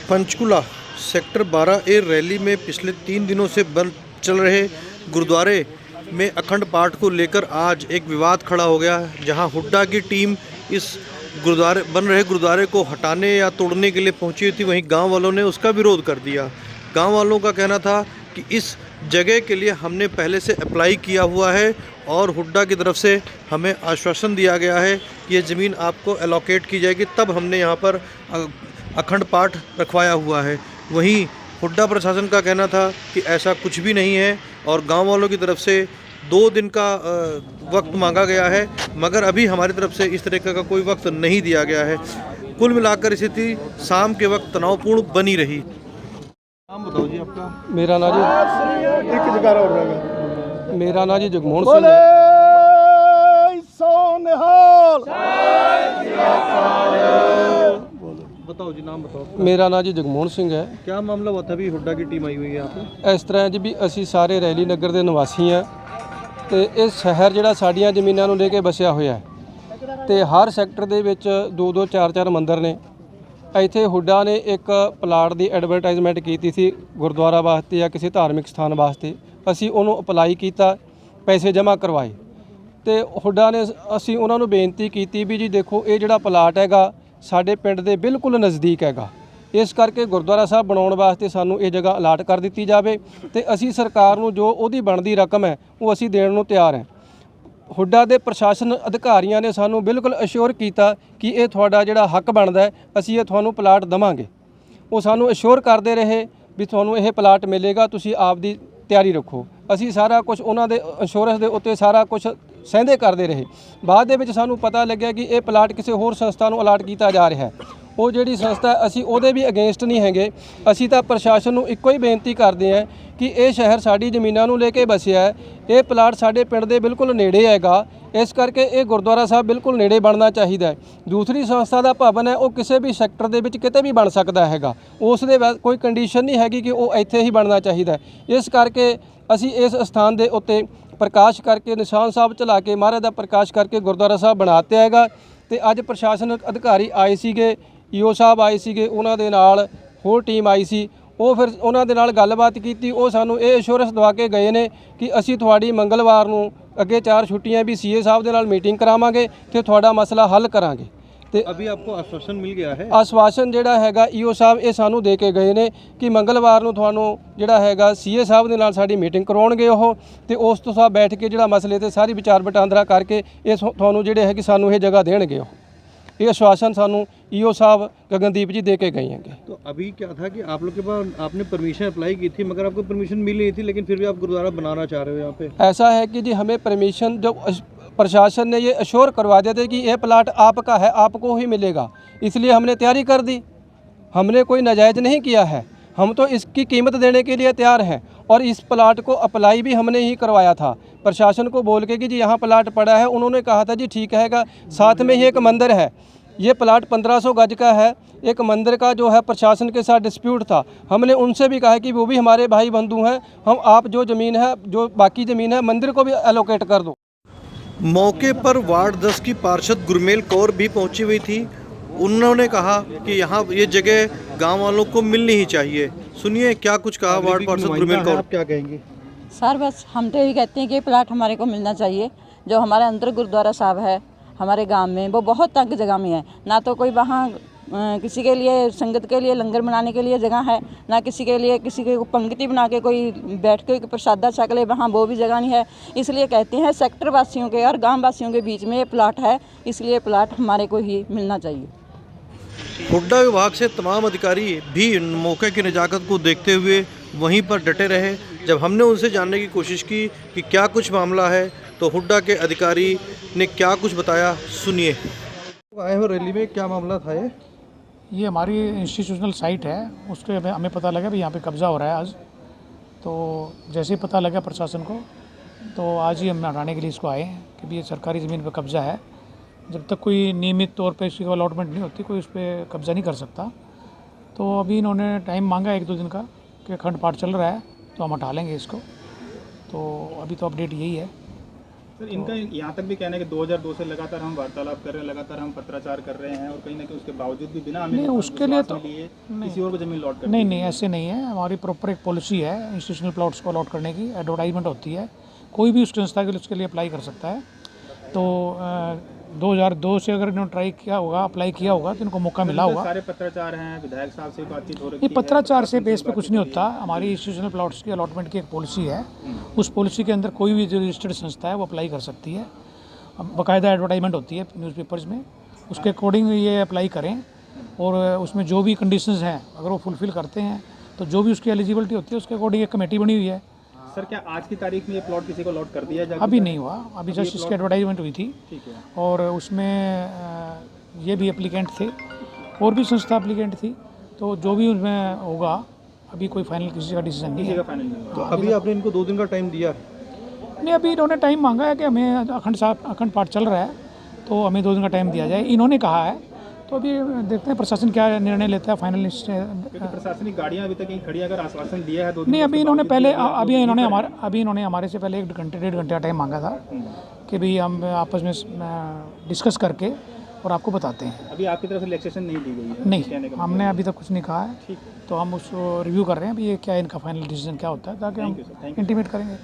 Panchkula sector 12 ए rally में पिछले 3 दिनों से बंद चल रहे गुरुद्वारे में अखंड पाठ को लेकर आज एक विवाद खड़ा हो गया है, जहां हुड्डा की टीम इस बन रहे गुरुद्वारे को हटाने या तोड़ने के लिए पहुंची थी। वहीं गांव वालों ने उसका विरोध कर दिया। गांव वालों का कहना था कि इस जगह के लिए हमने पहले से अप्लाई किया हुआ है और हुड्डा की तरफ से हमें आश्वासन दिया गया है कि ये ज़मीन आपको एलोकेट की जाएगी, तब हमने यहाँ पर अखंड पाठ रखवाया हुआ है। वहीं हुड्डा प्रशासन का कहना था कि ऐसा कुछ भी नहीं है और गांव वालों की तरफ से 2 दिन का वक्त मांगा गया है, मगर अभी हमारी तरफ से इस तरीके का कोई वक्त नहीं दिया गया है। कुल मिलाकर स्थिति शाम के वक्त तनावपूर्ण बनी रही। नाम बताओ जी आपका। मेरा नाम जी मेरा नाम जी जगमोहन सिंह बताओ जी, नाम बताओ। मेरा नाम जी जगमोहन सिंह है। क्या मामला हुआ था भी हुड्डा की टीम आई हुई है यहाँ पे? इस तरह जी भी ਅਸੀਂ ਸਾਰੇ ਰੈਲੀ ਨਗਰ ਦੇ ਨਿਵਾਸੀ ਹਾਂ ਤੇ ਇਹ ਸ਼ਹਿਰ ਜਿਹੜਾ ਸਾਡੀਆਂ ਜ਼ਮੀਨਾਂ ਨੂੰ ਲੈ ਕੇ ਵਸਿਆ ਹੋਇਆ ਹੈ ਤੇ ਹਰ ਸੈਕਟਰ ਦੇ ਵਿੱਚ 2-2 4-4 ਮੰਦਿਰ ਨੇ। ਇੱਥੇ ਹੁੱਡਾ ਨੇ ਇੱਕ ਪਲਾਟ ਦੀ ਐਡਵਰਟਾਈਜ਼ਮੈਂਟ ਕੀਤੀ ਸੀ ਗੁਰਦੁਆਰਾ ਵਾਸਤੇ ਜਾਂ ਕਿਸੇ ਧਾਰਮਿਕ ਸਥਾਨ ਵਾਸਤੇ। ਅਸੀਂ ਉਹਨੂੰ ਅਪਲਾਈ ਕੀਤਾ, ਪੈਸੇ ਜਮ੍ਹਾਂ ਕਰਵਾਏ ਤੇ ਹੁੱਡਾ ਨੇ ਅਸੀਂ ਉਹਨਾਂ ਨੂੰ ਬੇਨਤੀ ਕੀਤੀ ਵੀ ਜੀ ਦੇਖੋ ਇਹ ਜਿਹੜਾ ਪਲਾਟ ਹੈਗਾ ਸਾਡੇ ਪਿੰਡ ਦੇ ਬਿਲਕੁਲ ਨਜ਼ਦੀਕ ਹੈਗਾ, ਇਸ ਕਰਕੇ ਗੁਰਦੁਆਰਾ ਸਾਹਿਬ ਬਣਾਉਣ ਵਾਸਤੇ ਸਾਨੂੰ ਇਹ ਜਗ੍ਹਾ ਅਲਾਟ ਕਰ ਦਿੱਤੀ ਜਾਵੇ ਤੇ ਅਸੀਂ ਸਰਕਾਰ ਨੂੰ ਜੋ ਉਹਦੀ ਬਣਦੀ ਰਕਮ ਹੈ ਉਹ ਅਸੀਂ ਦੇਣ ਨੂੰ ਤਿਆਰ ਹਾਂ। ਹੁੱਡਾ ਦੇ ਪ੍ਰਸ਼ਾਸਨ ਅਧਿਕਾਰੀਆਂ ਨੇ ਸਾਨੂੰ ਬਿਲਕੁਲ ਅਸ਼ੋਰ ਕੀਤਾ ਕਿ ਇਹ ਤੁਹਾਡਾ ਜਿਹੜਾ ਹੱਕ ਬਣਦਾ ਹੈ ਅਸੀਂ ਇਹ ਤੁਹਾਨੂੰ ਪਲਾਟ ਦੇਵਾਂਗੇ। ਉਹ ਸਾਨੂੰ ਅਸ਼ੋਰ ਕਰਦੇ ਰਹੇ ਵੀ ਤੁਹਾਨੂੰ ਇਹ ਪਲਾਟ ਮਿਲੇਗਾ, ਤੁਸੀਂ ਆਪ ਦੀ ਤਿਆਰੀ ਰੱਖੋ। ਅਸੀਂ ਸਾਰਾ ਕੁਝ ਉਹਨਾਂ ਦੇ ਇੰਸ਼ੋਰੈਂਸ ਦੇ ਉੱਤੇ ਸਾਰਾ ਕੁਝ ਸਹਿੰਦੇ ਕਰਦੇ ਰਹੇ। ਬਾਅਦ ਦੇ ਵਿੱਚ ਸਾਨੂੰ ਪਤਾ ਲੱਗਿਆ ਕਿ ਇਹ ਪਲਾਟ ਕਿਸੇ ਹੋਰ ਸੰਸਥਾ ਨੂੰ ਅਲਾਟ ਕੀਤਾ ਜਾ ਰਿਹਾ ਹੈ। ਉਹ ਜਿਹੜੀ ਸੰਸਥਾ ਅਸੀਂ ਉਹਦੇ ਵੀ ਅਗੇਂਸਟ ਨਹੀਂ ਹੈਗੇ। ਅਸੀਂ ਤਾਂ ਪ੍ਰਸ਼ਾਸਨ ਨੂੰ ਇੱਕੋ ਹੀ ਬੇਨਤੀ ਕਰਦੇ ਹਾਂ ਕਿ ਇਹ ਸ਼ਹਿਰ ਸਾਡੀ ਜ਼ਮੀਨਾਂ ਨੂੰ ਲੈ ਕੇ ਵਸਿਆ ਹੈ, ਇਹ ਪਲਾਟ ਸਾਡੇ ਪਿੰਡ ਦੇ ਬਿਲਕੁਲ ਨੇੜੇ ਹੈਗਾ, ਇਸ ਕਰਕੇ ਇਹ ਗੁਰਦੁਆਰਾ ਸਾਹਿਬ ਬਿਲਕੁਲ ਨੇੜੇ ਬਣਨਾ ਚਾਹੀਦਾ ਹੈ। ਦੂਸਰੀ ਸੰਸਥਾ ਦਾ ਭਵਨ ਹੈ ਉਹ ਕਿਸੇ ਵੀ ਸੈਕਟਰ ਦੇ ਵਿੱਚ ਕਿਤੇ ਵੀ ਬਣ ਸਕਦਾ ਹੈਗਾ, ਉਸ ਦੇ ਕੋਈ ਕੰਡੀਸ਼ਨ ਨਹੀਂ ਹੈਗੀ ਕਿ ਉਹ ਇੱਥੇ ਹੀ ਬਣਨਾ ਚਾਹੀਦਾ। ਇਸ ਕਰਕੇ ਅਸੀਂ ਇਸ ਸਥਾਨ ਦੇ ਉੱਤੇ ਪ੍ਰਕਾਸ਼ ਕਰਕੇ ਨਿਸ਼ਾਨ ਸਾਹਿਬ ਚਲਾ ਕੇ ਮਹਾਰਾਜ ਦਾ ਪ੍ਰਕਾਸ਼ ਕਰਕੇ ਗੁਰਦੁਆਰਾ ਸਾਹਿਬ ਬਣਾਤੇ ਹੈਗਾ। ਤੇ ਅੱਜ ਪ੍ਰਸ਼ਾਸਨਿਕ ਅਧਿਕਾਰੀ ਆਏ ਸੀਗੇ, ਈਓ ਸਾਹਿਬ ਆਏ ਸੀਗੇ, ਉਹਨਾਂ ਦੇ ਨਾਲ ਹੋਰ ਟੀਮ ਆਈ ਸੀ। ਉਹ ਫਿਰ ਉਹਨਾਂ ਦੇ ਨਾਲ ਗੱਲਬਾਤ ਕੀਤੀ, ਉਹ ਸਾਨੂੰ ਇਹ ਅਸ਼ੋਰੈਂਸ ਦਵਾ ਕੇ ਗਏ ਨੇ ਕਿ ਅਸੀਂ ਤੁਹਾਡੀ ਮੰਗਲਵਾਰ ਨੂੰ ਅੱਗੇ 4 ਛੁੱਟੀਆਂ ਵੀ ਸੀਏ ਸਾਹਿਬ ਦੇ ਨਾਲ ਮੀਟਿੰਗ ਕਰਾਵਾਂਗੇ ਤੇ ਤੁਹਾਡਾ ਮਸਲਾ ਹੱਲ ਕਰਾਂਗੇ। ਤੇ अभी आपको आश्वासन मिल गया है? ਆਸ਼ਵਾਸਨ ਜਿਹੜਾ ਹੈਗਾ ਈਓ ਸਾਹਿਬ ਇਹ ਸਾਨੂੰ ਦੇ ਕੇ ਗਏ ਨੇ ਕਿ ਮੰਗਲਵਾਰ ਨੂੰ ਤੁਹਾਨੂੰ ਜਿਹੜਾ ਹੈਗਾ ਸੀਏ ਸਾਹਿਬ ਦੇ ਨਾਲ ਸਾਡੀ ਮੀਟਿੰਗ ਕਰਵਾਉਣਗੇ ਉਹ, ਤੇ ਉਸ ਤੋਂ ਬਾਅਦ ਬੈਠ ਕੇ ਜਿਹੜਾ ਮਸਲੇ ਤੇ ਸਾਰੀ ਵਿਚਾਰ ਵਟਾਂਦਰਾ ਕਰਕੇ ਇਹ ਤੁਹਾਨੂੰ ਜਿਹੜੇ ਹੈ ਕਿ ਸਾਨੂੰ ਇਹ ਜਗ੍ਹਾ ਦੇਣਗੇ। ਉਹ ये आश्वासन सानू ईओ साहब गगनदीप जी दे के गए हैं। तो अभी क्या था कि आप लोग के पास आपने परमिशन अप्लाई की थी, मगर आपको परमिशन मिल नहीं थी, लेकिन फिर भी आप गुरुद्वारा बनाना चाह रहे हो यहाँ पे? ऐसा है कि जी हमें परमिशन जो प्रशासन ने ये अश्योर करवा दिया था कि ये प्लाट आपका है, आपको ही मिलेगा, इसलिए हमने तैयारी कर दी। हमने कोई नाजायज़ नहीं किया है, हम तो इसकी कीमत देने के लिए तैयार हैं। और इस प्लाट को अप्लाई भी हमने ही करवाया था प्रशासन को बोल के कि जी यहाँ प्लाट पड़ा है। उन्होंने कहा था जी ठीक हैगा, साथ में ही एक मंदिर है, ये प्लाट 1500 गज का है। एक मंदिर का जो है प्रशासन के साथ डिस्प्यूट था, हमने उनसे भी कहा कि वो भी हमारे भाई बंधु हैं, हम आप जो ज़मीन है जो बाकी ज़मीन है मंदिर को भी एलोकेट कर दो। मौके पर वार्ड 10 की पार्षद गुरमेल कौर भी पहुंची हुई थी। उन्होंने कहा कि यहाँ ये जगह गांव वालों को मिलनी ही चाहिए। सुनिए क्या कुछ कहा वार्ड पार्षद गुरमेल कौर। आप क्या कहेंगे? सर बस हम तो यही कहते हैं कि प्लाट हमारे को मिलना चाहिए। जो हमारे अंदर गुरुद्वारा साहब है हमारे गांव में, वो बहुत तंग जगह में है, ना तो कोई वहाँ किसी के लिए संगत के लिए लंगर बनाने के लिए जगह है, ना किसी के लिए किसी के पंक्ति बना के कोई बैठ के प्रसादा छक ले, वहाँ वो भी जगह नहीं है। इसलिए कहते हैं सेक्टर वासियों के और गांव वासियों के बीच में ये प्लाट है, इसलिए प्लाट हमारे को ही मिलना चाहिए। हुड्डा विभाग से तमाम अधिकारी भी मौके की नज़ाकत को देखते हुए वहीं पर डटे रहे। जब हमने उनसे जानने की कोशिश की कि क्या कुछ मामला है, तो हुड्डा के अधिकारी ने क्या कुछ बताया, सुनिए। आए हो रैली में, क्या मामला था? ये हमारी इंस्टीट्यूशनल साइट है, उसके हमें पता लगा भी यहाँ पे कब्ज़ा हो रहा है आज। तो जैसे ही पता लगा प्रशासन को, तो आज ही हम हटाने के लिए इसको आए हैं कि ये सरकारी ज़मीन पर कब्ज़ा है। जब तक कोई नियमित तौर पे इसकी अलॉटमेंट नहीं होती कोई उस पर कब्ज़ा नहीं कर सकता। तो अभी इन्होंने टाइम मांगा 1-2 दिन का कि अखंड पाठ चल रहा है तो हम हटा लेंगे इसको। तो अभी तो अपडेट यही है। सर इनका यहाँ तक भी कहना है कि 2002 से लगातार हम वार्तालाप कर रहे हैं, लगातार हम पत्राचार कर रहे हैं और कहीं ना कहीं उसके बावजूद भी बिना हमें नहीं, उसके लिए तो किसी और को जमीन लॉट कर नहीं नहीं ऐसे नहीं है। हमारी प्रॉपर एक पॉलिसी है इंस्टीट्यूशनल प्लॉट्स को अलॉट करने की, एडवर्टाइजमेंट होती है, कोई भी उस संस्था के लिए उसके लिए अप्लाई कर सकता है। तो 2002 से अगर इन्होंने ट्राई किया होगा, अप्लाई किया होगा तो इनको मौका मिला होगा। सारे पत्राचार हैं, विधायक साहब से बातचीत हो रही ये पत्राचार से बेस पे कुछ नहीं होता। हमारी इंस्टीट्यूशनल प्लॉट्स की अलॉटमेंट की एक पॉलिसी है, उस पॉलिसी के अंदर कोई भी जो रजिस्टर्ड संस्था है वो अप्लाई कर सकती है। बाकायदा एडवर्टाइजमेंट होती है न्यूज़पेपर्स में, उसके अकॉर्डिंग ये अप्लाई करें और उसमें जो भी कंडीशंस हैं अगर वो फुलफ़िल करते हैं तो जो भी उसकी एलिजिबिलिटी होती है उसके अकॉर्डिंग एक कमेटी बनी हुई है। सर क्या आज की तारीख में ये प्लॉट किसी को लॉट कर दिया जाए? अभी नहीं हुआ, अभी जस्ट इसकी एडवर्टाइजमेंट हुई थी ठीक है। और उसमें ये भी एप्लीकेंट थे और भी संस्था एप्लीकेंट थी, तो जो भी उसमें होगा अभी कोई फाइनल किसी का डिसीजन नहीं है। फाइनल नहीं तो अभी आपने इनको 2 दिन का टाइम दिया है। नहीं, अभी इन्होंने टाइम मांगा है कि हमें अखंड पाठ चल रहा है तो हमें 2 दिन का टाइम दिया जाए, इन्होंने कहा है। तो अभी देखते हैं प्रशासन क्या निर्णय लेता है फाइनल। क्योंकि प्रशासनिक गाड़ियां अभी तक यहीं खड़ी, अगर आश्वासन दिया है 2 दिन नहीं, अभी इन्होंने पहले अभी इन्होंने हमारे से पहले 1 घंटे 1.5 घंटे का टाइम मांगा था कि भाई हम आपस में डिस्कस करके और आपको बताते हैं। अभी आपकी तरफ से रिलैक्सेशन नहीं दी गई है? नहीं, हमने अभी तक कुछ नहीं कहा है, तो हम उसको रिव्यू कर रहे हैं अभी ये क्या इनका फाइनल डिसीजन क्या होता है, ताकि हम इंटीमेट करेंगे।